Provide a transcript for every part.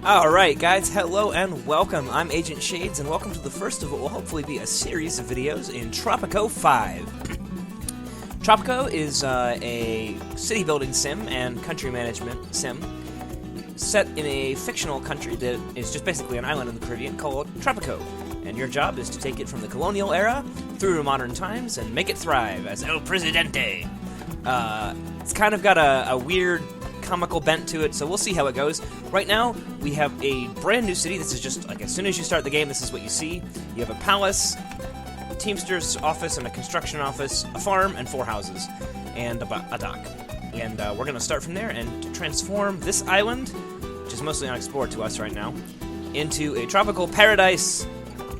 Alright guys, hello and welcome. I'm Agent Shades and welcome to the first of what will hopefully be a series of videos in Tropico 5. Tropico is a city building sim and country management sim set in a fictional country that is just basically an island in the Caribbean called Tropico. And your job is to take it from the colonial era through to modern times and make it thrive as El Presidente. It's kind of got a weird comical bent to it, so we'll see how it goes. Right now, we have a brand new city. This is just, like, as soon as you start the game, this is what you see. You have a palace, a teamster's office, and a construction office, a farm, and 4 houses, and a dock. And we're going to start from there and transform this island, which is mostly unexplored to us right now, into a tropical paradise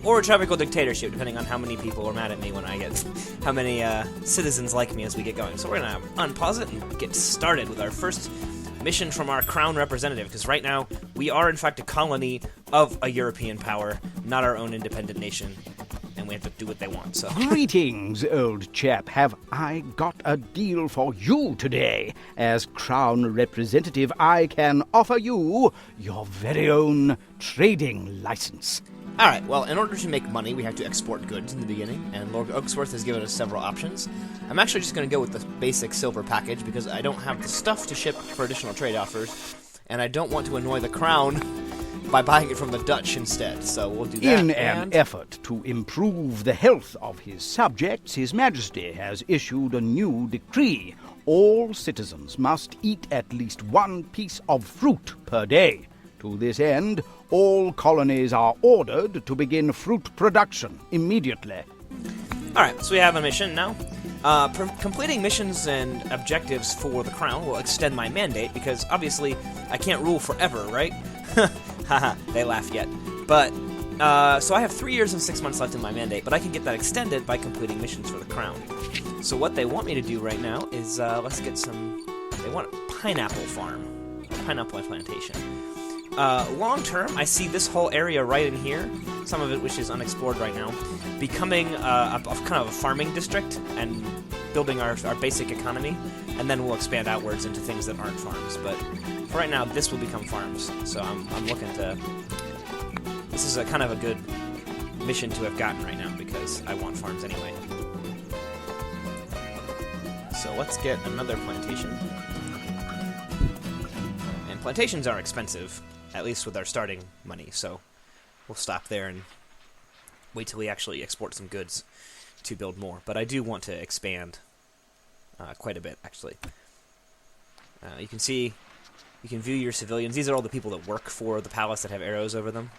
or a tropical dictatorship, depending on how many people are mad at me when I get, how many citizens like me as we get going. So we're going to unpause it and get started with our first mission from our crown representative, because right now we are in fact a colony of a European power, not our own independent nation, and we have to do what they want. So Greetings, old chap. Have I got a deal for you today? As crown representative, I can offer you your very own trading license. Alright, well, in order to make money, we have to export goods in the beginning, and Lord Oaksworth has given us several options. I'm actually just going to go with the basic silver package, because I don't have the stuff to ship for additional trade offers, and I don't want to annoy the crown by buying it from the Dutch instead, so we'll do that. In an effort to improve the health of his subjects, His Majesty has issued a new decree. All citizens must eat at least 1 piece of fruit per day. To this end, all colonies are ordered to begin fruit production immediately. Alright, so we have a mission now. Completing missions and objectives for the crown will extend my mandate, because obviously I can't rule forever, right? Haha, they laugh yet. But, so I have 3 years and 6 months left in my mandate, but I can get that extended by completing missions for the crown. So what they want me to do right now is, let's get some, they want a pineapple farm, a pineapple plantation. Long term, I see this whole area right in here, some of it which is unexplored right now, becoming kind of a farming district and building our basic economy, and then we'll expand outwards into things that aren't farms. But for right now, this will become farms. So I'm looking to. This is a kind of a good mission to have gotten right now because I want farms anyway. So let's get another plantation. And plantations are expensive, at least with our starting money, so we'll stop there and wait till we actually export some goods to build more. But I do want to expand quite a bit, actually. You can see, you can view your civilians. These are all the people that work for the palace that have arrows over them,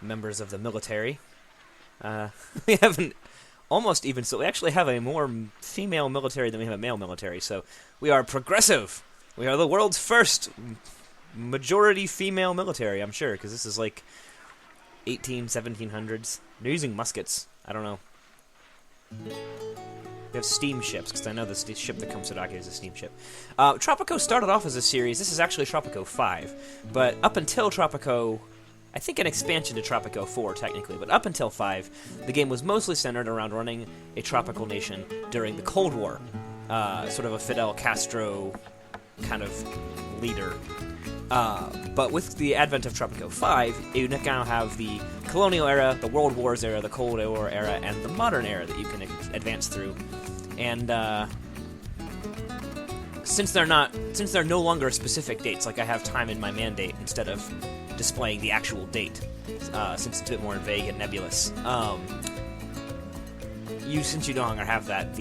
members of the military. We have an almost even, so we actually have a more female military than we have a male military, so we are progressive. We are the world's first majority female military, I'm sure, because this is like 1700s. They're using muskets. I don't know. They have steamships, because I know the ship that comes to dock is a steamship. Tropico started off as a series. This is actually Tropico 5, but up until Tropico, I think an expansion to Tropico 4, technically, but up until 5, the game was mostly centered around running a tropical nation during the Cold War. Sort of a Fidel Castro kind of leader. But with the advent of Tropico 5, you now have the colonial era, the World Wars era, the Cold War era, and the modern era that you can advance through. And since they're no longer specific dates, like I have time in my mandate instead of displaying the actual date, since it's a bit more vague and nebulous. Since you no longer have that,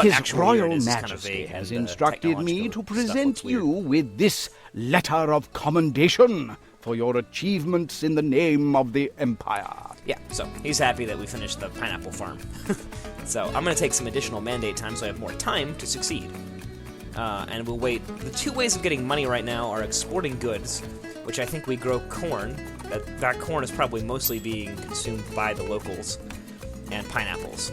His Royal Majesty has instructed me to present you with this letter of commendation for your achievements in the name of the Empire. Yeah, so he's happy that we finished the pineapple farm. So I'm going to take some additional mandate time so I have more time to succeed. And we'll wait. The 2 ways of getting money right now are exporting goods, which I think we grow corn. That corn is probably mostly being consumed by the locals, and pineapples.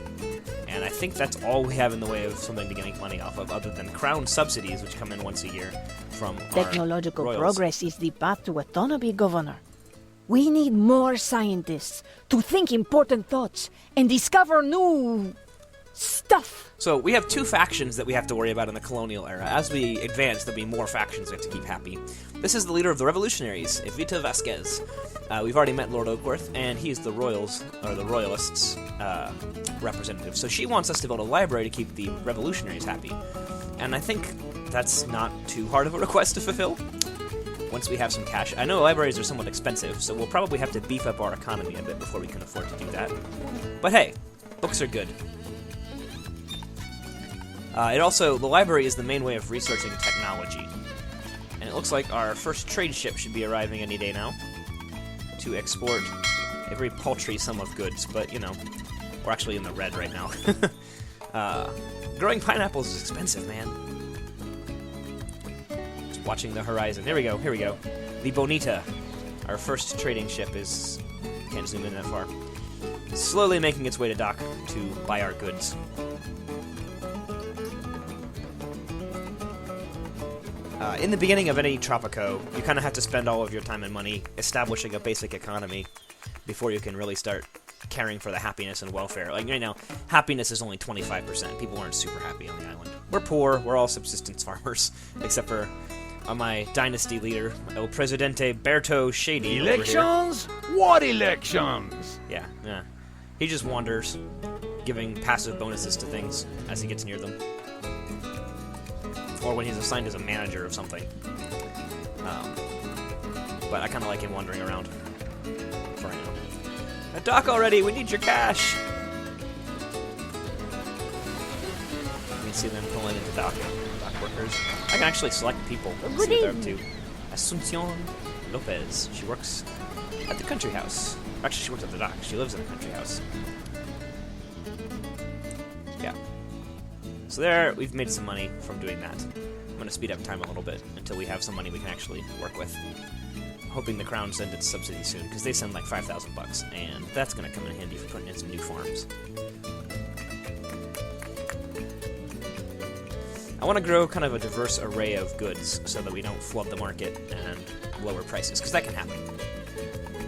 And I think that's all we have in the way of something to make money off of, other than crown subsidies, which come in once a year from Technological our royals. progress is the path to autonomy, Governor. We need more scientists to think important thoughts and discover new Stuff! So we have two factions that we have to worry about in the colonial era. As we advance, there'll be more factions we have to keep happy. This is the leader of the revolutionaries, Evita Vasquez. We've already met Lord Oakworth, and he's the Royalists' representative. So she wants us to build a library to keep the revolutionaries happy. And I think that's not too hard of a request to fulfill once we have some cash. I know libraries are somewhat expensive, so we'll probably have to beef up our economy a bit before we can afford to do that. But hey, books are good. The library is the main way of researching technology. And it looks like our first trade ship should be arriving any day now to export a very paltry sum of goods, but, you know, we're actually in the red right now. Growing pineapples is expensive, man. Just watching the horizon. Here we go. The Bonita. Our first trading ship is... Can't zoom in that far. Slowly making its way to dock to buy our goods. In the beginning of any Tropico, you kind of have to spend all of your time and money establishing a basic economy before you can really start caring for the happiness and welfare. Like, right now, happiness is only 25%. People aren't super happy on the island. We're poor. We're all subsistence farmers, except for my dynasty leader, El Presidente Berto Shady. Elections? What elections? Yeah. He just wanders, giving passive bonuses to things as he gets near them. Or when he's assigned as a manager of something. But I kind of like him wandering around for right now. Dock already! We need your cash! You can see them pulling into dock workers. I can actually select people. See what they're up to. Asuncion Lopez. She works at the country house. Actually, she works at the dock. She lives in the country house. Yeah. So there, we've made some money from doing that. I'm going to speed up time a little bit until we have some money we can actually work with. Hoping the Crown sends its subsidy soon, because they send like 5,000 bucks, and that's going to come in handy for putting in some new farms. I want to grow kind of a diverse array of goods so that we don't flood the market and lower prices, because that can happen.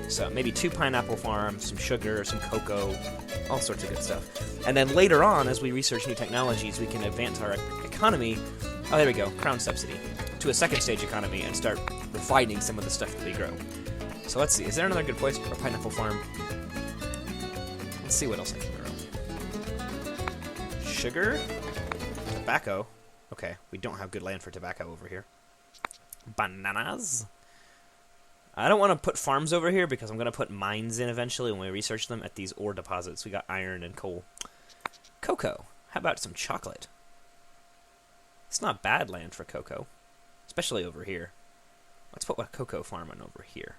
So maybe 2 pineapple farms, some sugar, some cocoa, all sorts of good stuff. And then later on, as we research new technologies, we can advance our economy. Oh, there we go, Crown subsidy. To a second stage economy and start refining some of the stuff that we grow. So let's see, is there another good place for a pineapple farm? Let's see what else I can grow. Sugar? Tobacco? Okay, we don't have good land for tobacco over here. Bananas? I don't want to put farms over here because I'm going to put mines in eventually when we research them at these ore deposits. We got iron and coal. Cocoa. How about some chocolate? It's not bad land for cocoa, especially over here. Let's put a cocoa farm on over here.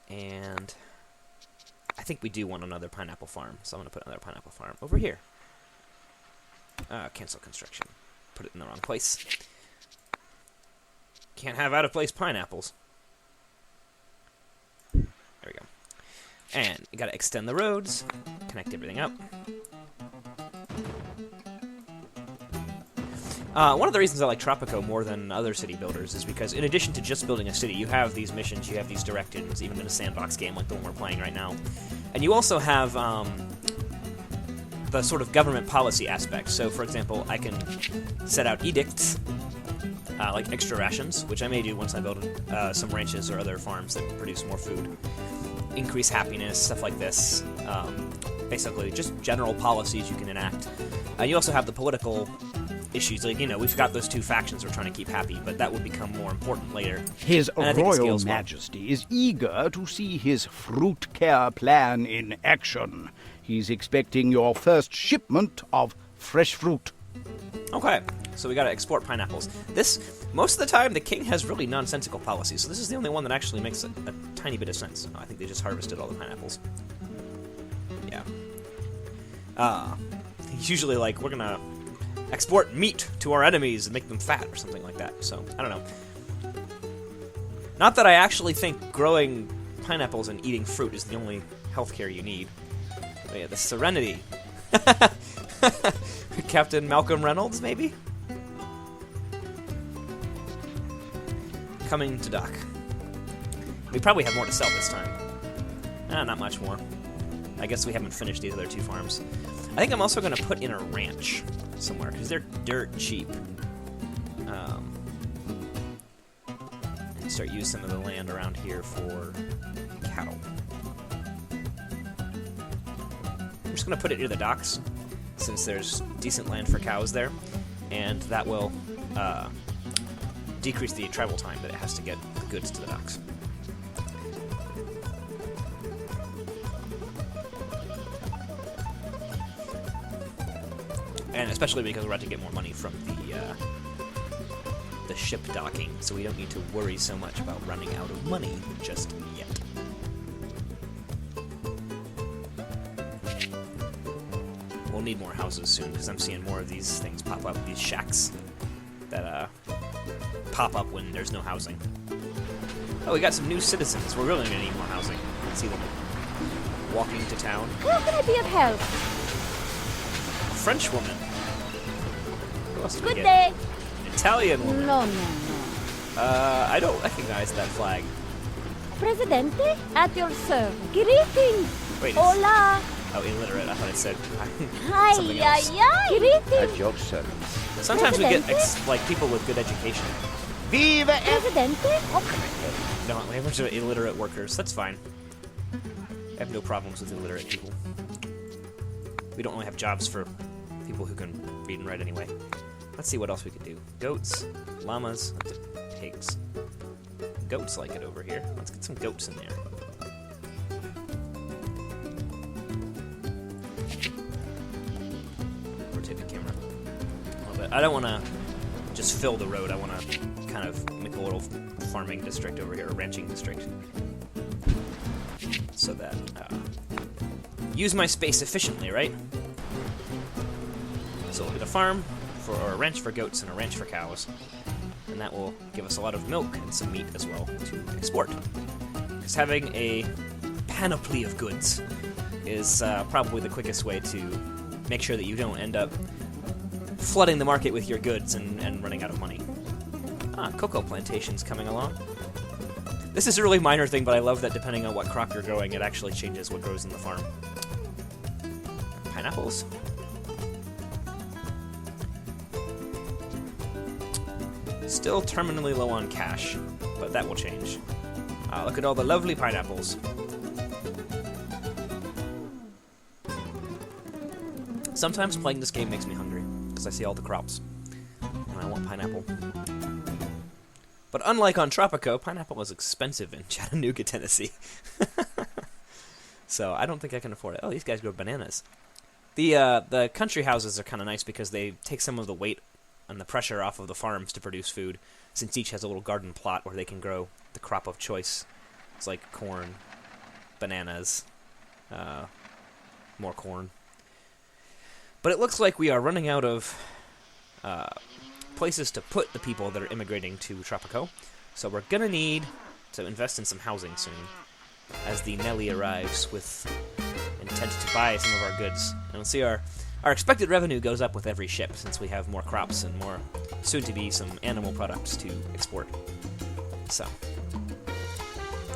And I think we do want another pineapple farm, so I'm going to put another pineapple farm over here. Cancel construction. Put it in the wrong place. Can't have out-of-place pineapples. There we go. And you gotta extend the roads, connect everything up. One of the reasons I like Tropico more than other city builders is because in addition to just building a city, you have these missions, you have these directives, even in a sandbox game like the one we're playing right now. And you also have the sort of government policy aspect. So, for example, I can set out edicts, like extra rations, which I may do once I build some ranches or other farms that produce more food. Increase happiness, stuff like this. Basically, just general policies you can enact. You also have the political issues. Like, you know, we've got those 2 factions we're trying to keep happy, but that would become more important later. His Royal Majesty is eager to see his fruit care plan in action. He's expecting your first shipment of fresh fruit. Okay, so we gotta export pineapples. Most of the time, the king has really nonsensical policies, so this is the only one that actually makes a tiny bit of sense. I think they just harvested all the pineapples. Yeah. He's usually like, we're gonna export meat to our enemies and make them fat, or something like that, so, I don't know. Not that I actually think growing pineapples and eating fruit is the only healthcare you need. But yeah, the Serenity. Captain Malcolm Reynolds, maybe? Coming to dock. We probably have more to sell this time. Not much more. I guess we haven't finished these other 2 farms. I think I'm also going to put in a ranch somewhere, because they're dirt cheap. And start using some of the land around here for cattle. I'm just going to put it near the docks, since there's decent land for cows there, and that will decrease the travel time that it has to get the goods to the docks. And especially because we're about to get more money from the ship docking, so we don't need to worry so much about running out of money just yet. We'll need more houses soon, because I'm seeing more of these things pop up, these shacks that pop up when there's no housing. Oh, we got some new citizens. We're really going to need more housing. See them walking to town. How can I be of help? A French woman. Who else did we Good get? day. Italian woman. No. I don't recognize that flag. Presidente, at your service. Greetings. Wait, it's, Hola. oh, illiterate. I thought it said Hi, something yeah, else. yeah. Greetings. At your service. Sometimes we get Presidente? like people with good education. Viva el... Presidente. No, we have a bunch of illiterate workers. That's fine. I have no problems with illiterate people. We don't really have jobs for people who can read and write anyway. Let's see what else we could do. Goats, llamas, pigs. Goats like it over here. Let's get some goats in there. Rotate the camera a little bit. I don't want to just fill the road. I want to kind of make a little farming district over here, a ranching district, so that use my space efficiently, right? So we'll get a farm or a ranch for goats and a ranch for cows, and that will give us a lot of milk and some meat as well to export. Because having a panoply of goods is probably the quickest way to make sure that you don't end up flooding the market with your goods and running out of money. Cocoa plantations coming along. This is a really minor thing, but I love that depending on what crop you're growing, it actually changes what grows in the farm. Pineapples. Still terminally low on cash, but that will change. Look at all the lovely pineapples. Sometimes playing this game makes me hungry, because I see all the crops, and I want pineapple. But unlike on Tropico, pineapple is expensive in Chattanooga, Tennessee. So I don't think I can afford it. Oh, these guys grow bananas. The country houses are kind of nice because they take some of the weight and the pressure off of the farms to produce food, since each has a little garden plot where they can grow the crop of choice. It's like corn, bananas, more corn. But it looks like we are running out of places to put the people that are immigrating to Tropico, so we're gonna need to invest in some housing soon, as the Nelly arrives with intent to buy some of our goods. And we'll see our expected revenue goes up with every ship, since we have more crops and more, soon-to-be, some animal products to export. So,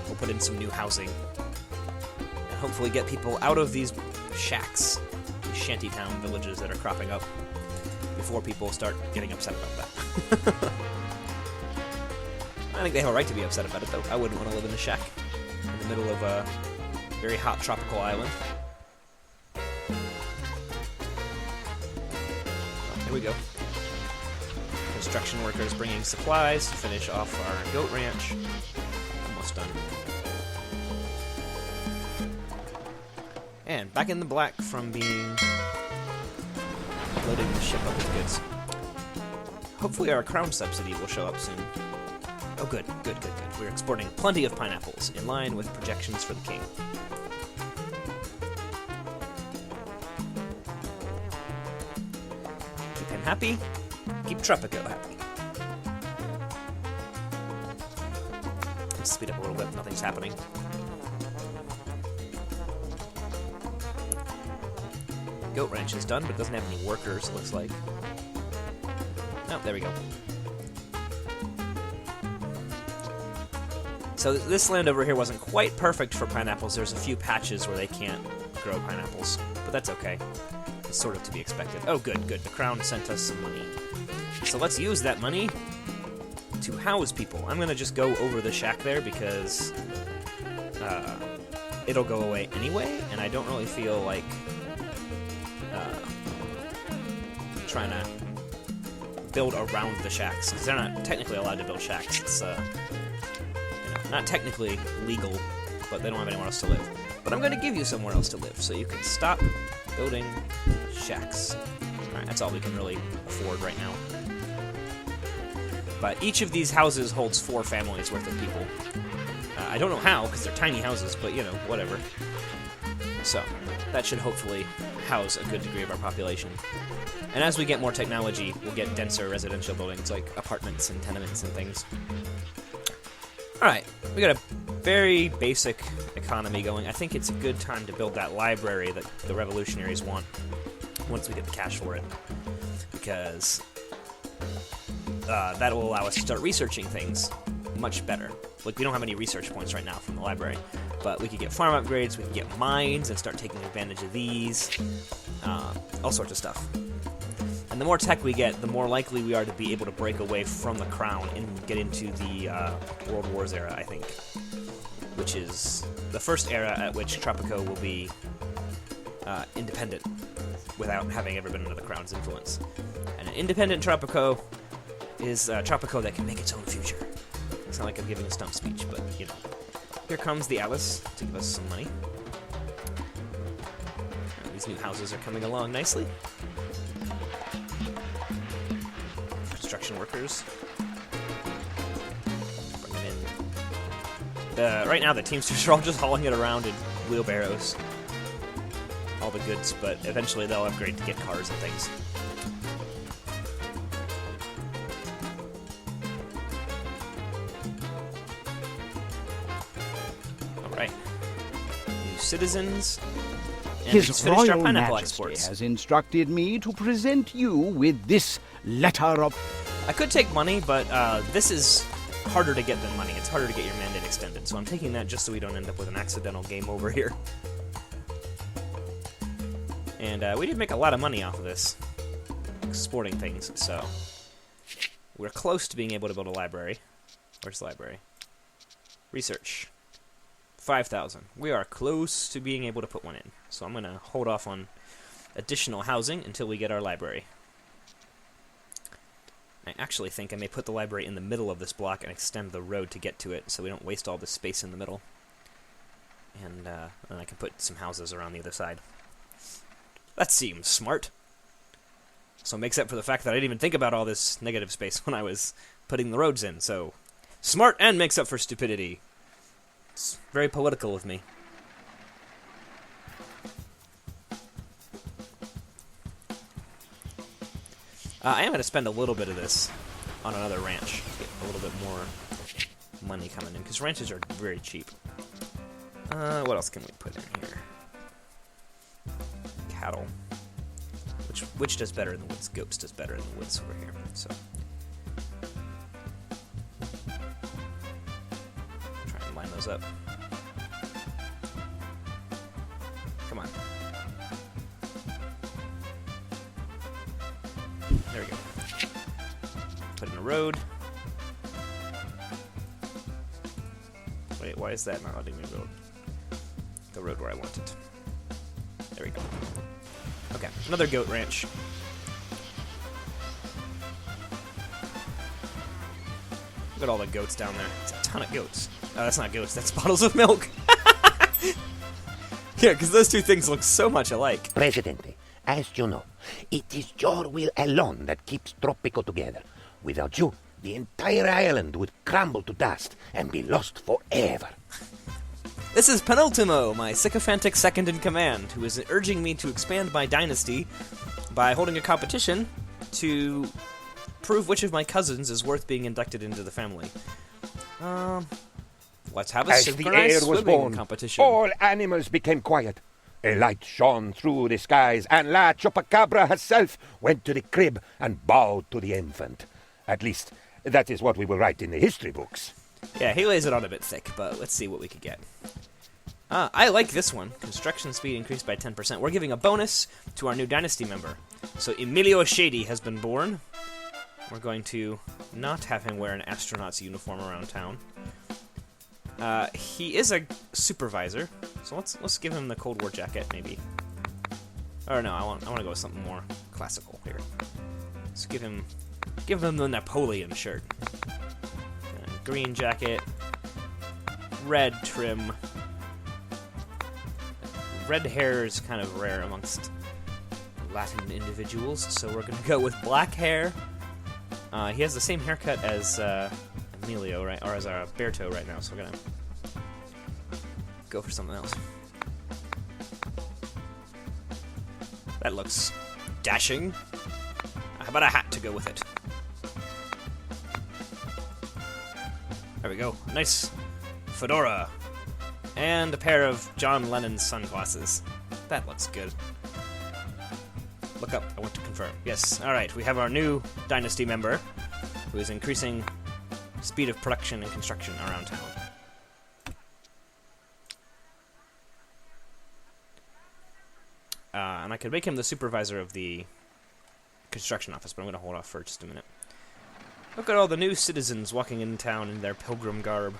we'll put in some new housing, and hopefully get people out of these shacks, these shantytown villages that are cropping up, before people start getting upset about that. I think they have a right to be upset about it, though. I wouldn't want to live in a shack in the middle of a very hot tropical island. Here we go. Construction workers bringing supplies to finish off our goat ranch. Almost done. And back in the black from being loading the ship up with goods. Hopefully our crown subsidy will show up soon. Oh, good. We're exporting plenty of pineapples, in line with projections for the king. Keep him happy. Keep Tropico happy. Let's speed up a little bit. Nothing's happening. Goat ranch is done, but it doesn't have any workers, looks like. Oh, there we go. So this land over here wasn't quite perfect for pineapples. There's a few patches where they can't grow pineapples, but that's okay. It's sort of to be expected. Oh, good. The Crown sent us some money. So let's use that money to house people. I'm gonna just go over the shack there because it'll go away anyway, and I don't really feel like trying to build around the shacks, because they're not technically allowed to build shacks. It's not technically legal, but they don't have anywhere else to live. But I'm going to give you somewhere else to live, so you can stop building shacks. Alright, that's all we can really afford right now. But each of these houses holds 4 families worth of people. I don't know how, because they're tiny houses, but, whatever. So, that should hopefully house a good degree of our population. And as we get more technology, we'll get denser residential buildings, like apartments and tenements and things. Alright, we got a very basic economy going. I think it's a good time to build that library that the revolutionaries want once we get the cash for it. Because that will allow us to start researching things much better. Like, we don't have any research points right now from the library, but we could get farm upgrades, we could get mines and start taking advantage of these, all sorts of stuff. And the more tech we get, the more likely we are to be able to break away from the Crown and get into the World Wars era, I think, which is the first era at which Tropico will be independent without having ever been under the Crown's influence. And an independent Tropico is a Tropico that can make its own future. It's not like I'm giving a stump speech, but, Here comes the Alice to give us some money. These new houses are coming along nicely. Construction workers. Bring them in. Right now, the Teamsters are all just hauling it around in wheelbarrows. All the goods, but eventually they'll upgrade to get cars and things. Citizens, and His our Royal pineapple Majesty exports. has instructed me to present you with this letter of... I could take money, but this is harder to get than money. It's harder to get your mandate extended, so I'm taking that just so we don't end up with an accidental game over here. And we did make a lot of money off of this, exporting things, so we're close to being able to build a library. Where's the library? Research. 5,000. We are close to being able to put one in. So I'm going to hold off on additional housing until we get our library. I actually think I may put the library in the middle of this block and extend the road to get to it so we don't waste all this space in the middle. And then I can put some houses around the other side. That seems smart. So it makes up for the fact that I didn't even think about all this negative space when I was putting the roads in. So smart and makes up for stupidity. It's very political of me. I am going to spend a little bit of this on another ranch. Get a little bit more money coming in, because ranches are very cheap. What else can we put in here? Cattle. Which does better in the woods? Goats does better in the woods over here. So try and line those up. Come on. There we go. Put in a road. Wait, why is that not letting me build the road where I want it? There we go. Okay, another goat ranch. Look at all the goats down there. It's a ton of goats. Oh, that's not goats, that's bottles of milk. Yeah, because those two things look so much alike. Presidente, as you know, it is your will alone that keeps Tropico together. Without you, the entire island would crumble to dust and be lost forever. This is Penultimo, my sycophantic second-in-command, who is urging me to expand my dynasty by holding a competition to prove which of my cousins is worth being inducted into the family. Let's have a As the air synchronized was swimming born, competition. all animals became quiet. A light shone through the skies, and La Chupacabra herself went to the crib and bowed to the infant. At least, that is what we will write in the history books. Yeah, he lays it on a bit thick, but let's see what we could get. I like this one. Construction speed increased by 10%. We're giving a bonus to our new dynasty member. So Emilio Shady has been born. We're going to not have him wear an astronaut's uniform around town. He is a supervisor, so let's give him the Cold War jacket, maybe. Or no, I want to go with something more classical here. Let's give him the Napoleon shirt. Green jacket, red trim. Red hair is kind of rare amongst Latin individuals, so we're going to go with black hair. He has the same haircut as Emilio, right? Or as Berto right now, so we're going to go for something else. That looks dashing. How about a hat to go with it? There we go. Nice fedora. And a pair of John Lennon sunglasses. That looks good. Look up. I want to confirm. Yes. Alright, we have our new dynasty member who is increasing speed of production and construction around town. And I could make him the supervisor of the construction office, but I'm going to hold off for just a minute. Look at all the new citizens walking in town in their pilgrim garb.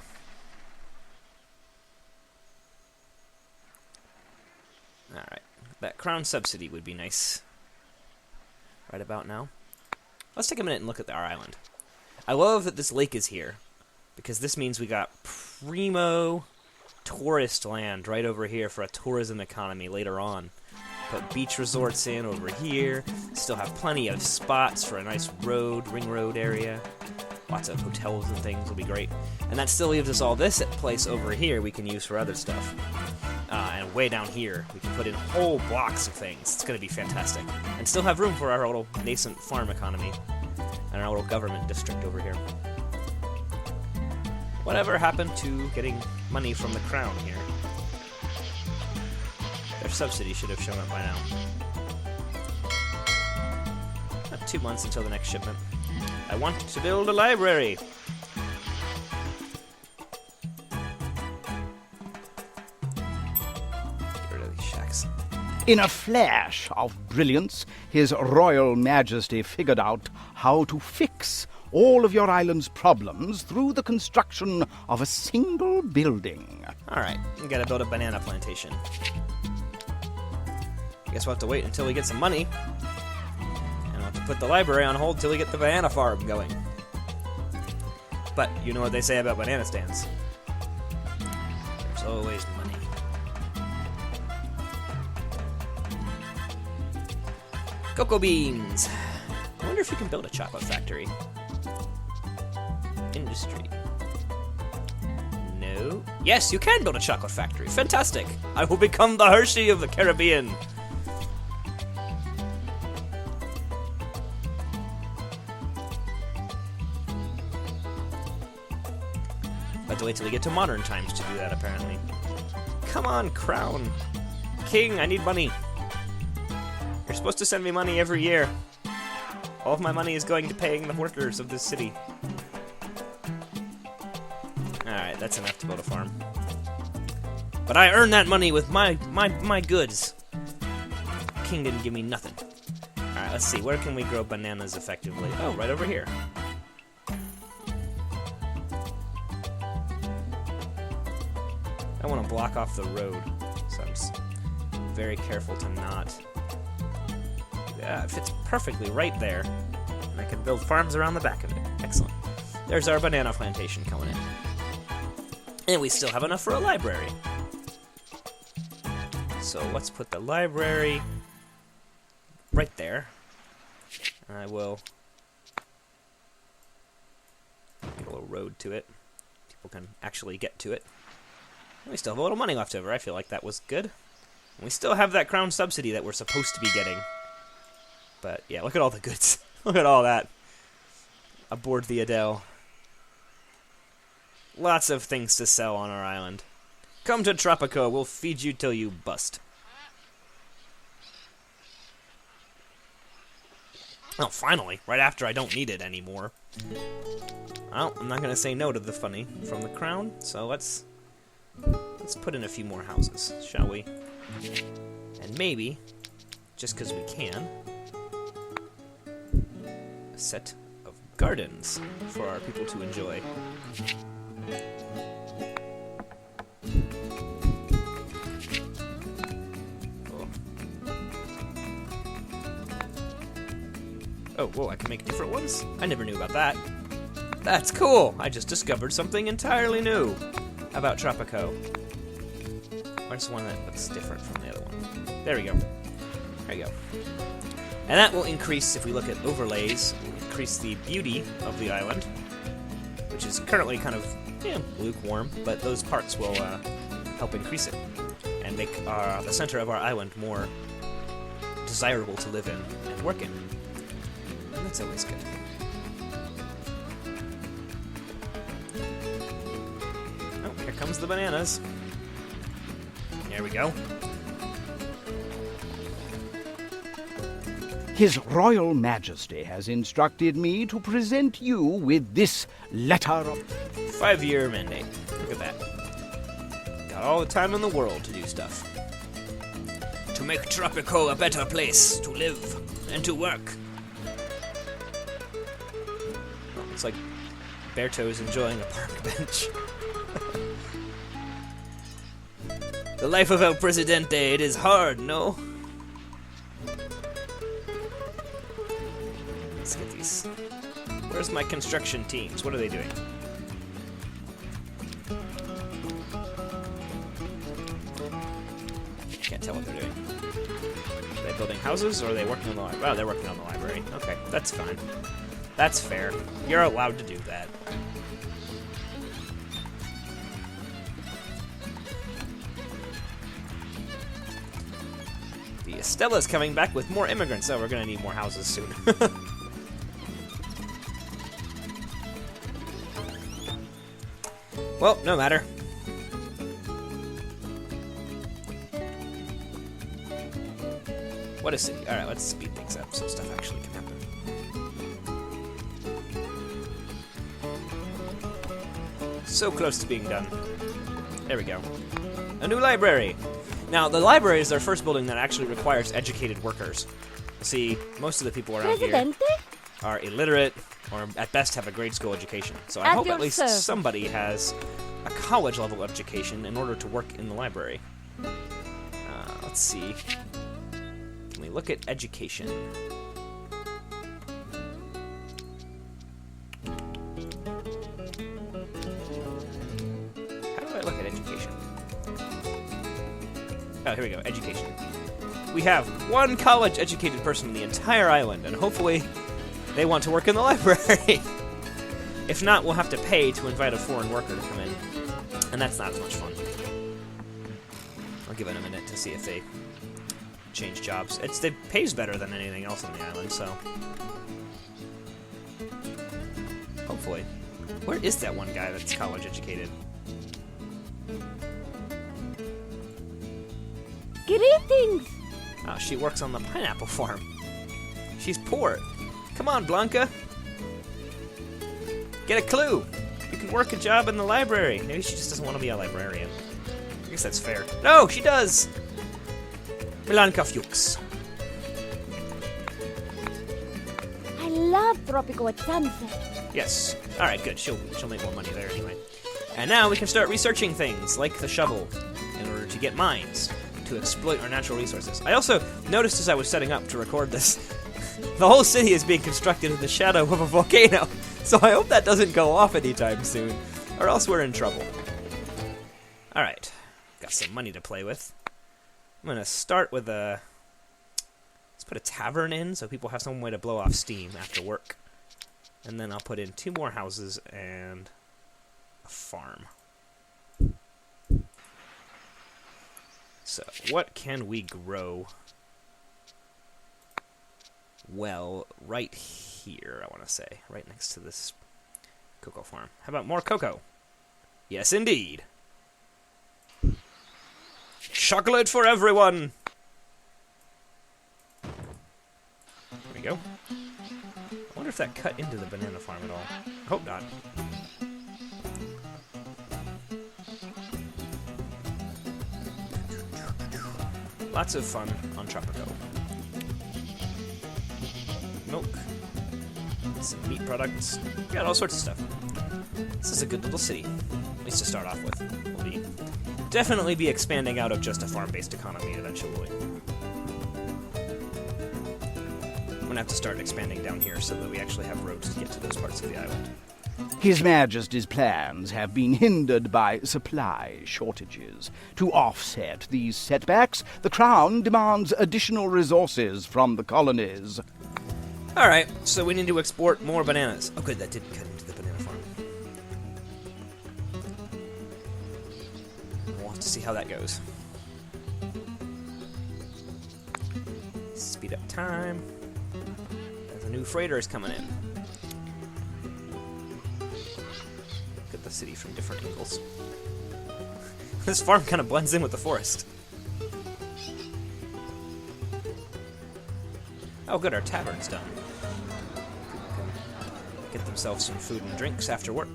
Alright, that crown subsidy would be nice. Right about now. Let's take a minute and look at our island. I love that this lake is here, because this means we got primo tourist land right over here for a tourism economy later on. Put beach resorts in over here. Still have plenty of spots for a nice road, ring road area. Lots of hotels and things will be great. And that still leaves us all this place over here we can use for other stuff. And way down here, we can put in whole blocks of things. It's going to be fantastic. And still have room for our little nascent farm economy. And our little government district over here. Whatever happened to getting money from the crown here? Their subsidy should have shown up by now. Not 2 months until the next shipment. I want to build a library. Get rid of these shacks. In a flash of brilliance, His Royal Majesty figured out how to fix all of your island's problems through the construction of a single building. Alright, we gotta build a banana plantation. Guess we'll have to wait until we get some money. And we'll have to put the library on hold till we get the banana farm going. But you know what they say about banana stands. There's always money. Cocoa beans. I wonder if you can build a chocolate factory. Industry. No. Yes, you can build a chocolate factory. Fantastic. I will become the Hershey of the Caribbean. I have to wait till we get to modern times to do that, apparently. Come on, Crown. King, I need money. You're supposed to send me money every year. All of my money is going to paying the workers of this city. Alright, that's enough to build a farm. But I earned that money with my goods. King didn't give me nothing. Alright, let's see. Where can we grow bananas effectively? Oh, right over here. I want to block off the road, so I'm just very careful to not. Yeah, it fits perfectly right there, and I can build farms around the back of it. Excellent. There's our banana plantation coming in. And we still have enough for a library. So let's put the library right there. And I will get a little road to it. People can actually get to it. We still have a little money left over. I feel like that was good. And we still have that crown subsidy that we're supposed to be getting. But yeah, look at all the goods. Look at all that. Aboard the Adele. Lots of things to sell on our island. Come to Tropico, we'll feed you till you bust. Oh, finally, right after I don't need it anymore. Well, I'm not going to say no to the funny from the crown, so let's Let's put in a few more houses, shall we? And maybe, just because we can, a set of gardens for our people to enjoy. Oh, whoa, I can make different ones? I never knew about that. That's cool! I just discovered something entirely new about Tropico. Where's one that looks different from the other one? There we go. There you go. And that will increase, if we look at overlays, increase the beauty of the island, which is currently kind of lukewarm, but those parts will help increase it and make the center of our island more desirable to live in and work in. And that's always good. Oh, here comes the bananas. There we go. His Royal Majesty has instructed me to present you with this letter of... 5-year mandate. Look at that. Got all the time in the world to do stuff. To make Tropico a better place to live and to work. Oh, it's like Berto's enjoying a park bench. The life of El Presidente, it is hard, no? Let's get these. Where's my construction teams? What are they doing? Can't tell what they're doing. Are they building houses or are they working on the library? Oh, they're working on the library. Okay, that's fine. That's fair. You're allowed to do that. The Estella's coming back with more immigrants. Oh, we're gonna need more houses soon. Well, no matter. What a city. Alright, let's speed things up so stuff actually can happen. So close to being done. There we go. A new library! Now, the library is our first building that actually requires educated workers. See, most of the people around here are illiterate, or at best have a grade school education. So I hope at least somebody has a college-level education in order to work in the library. Let's see. Can we look at education? How do I look at education? Oh, here we go, education. We have one college-educated person in the entire island, and hopefully they want to work in the library. If not, we'll have to pay to invite a foreign worker to come in, and that's not as much fun. I'll give it a minute to see if they change jobs. It pays better than anything else on the island, so hopefully. Where is that one guy that's college-educated? Greetings! Oh, she works on the pineapple farm. She's poor. Come on, Blanca. Get a clue. You can work a job in the library. Maybe she just doesn't want to be a librarian. I guess that's fair. No, she does! Blanca Fuchs. I love Tropico at sunset. Yes. Alright, good. She'll make more money there anyway. And now we can start researching things, like the shovel, in order to get mines, to exploit our natural resources. I also noticed as I was setting up to record this, the whole city is being constructed in the shadow of a volcano, so I hope that doesn't go off anytime soon, or else we're in trouble. Alright, got some money to play with. I'm gonna start with let's put a tavern in so people have some way to blow off steam after work. And then I'll put in 2 more houses and a farm. So, what can we grow? Well, right here, I want to say. Right next to this cocoa farm. How about more cocoa? Yes, indeed. Chocolate for everyone! There we go. I wonder if that cut into the banana farm at all. I hope not. Lots of fun on Tropico. Milk. Some meat products. Got all sorts of stuff. This is a good little city, at least to start off with. We'll definitely be expanding out of just a farm-based economy eventually. I'm gonna have to start expanding down here so that we actually have roads to get to those parts of the island. His Majesty's plans have been hindered by supply shortages. To offset these setbacks, the Crown demands additional resources from the colonies. Alright, so we need to export more bananas. Oh good, that did cut into the banana farm. We'll have to see how that goes. Speed up time. There's a new freighters coming in. Look at the city from different angles. This farm kind of blends in with the forest. Oh good, our tavern's done. People can get themselves some food and drinks after work.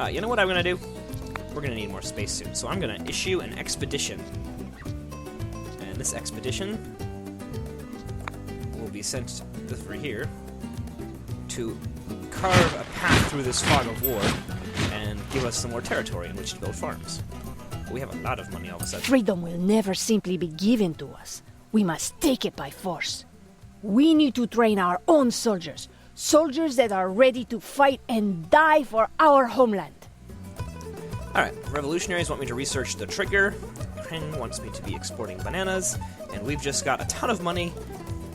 You know what I'm gonna do? We're gonna need more space soon, so I'm gonna issue an expedition. And this expedition will be sent over here to carve a path through this fog of war and give us some more territory in which to build farms. We have a lot of money all of a sudden. Freedom will never simply be given to us. We must take it by force. We need to train our own soldiers. Soldiers that are ready to fight and die for our homeland. Alright, revolutionaries want me to research the trigger. Ukraine wants me to be exporting bananas. And we've just got a ton of money.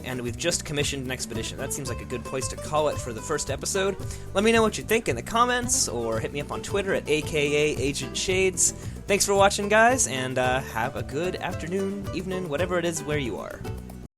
And we've just commissioned an expedition. That seems like a good place to call it for the first episode. Let me know what you think in the comments, or hit me up on Twitter at aka Agent Shades. Thanks for watching, guys, and have a good afternoon, evening, whatever it is where you are.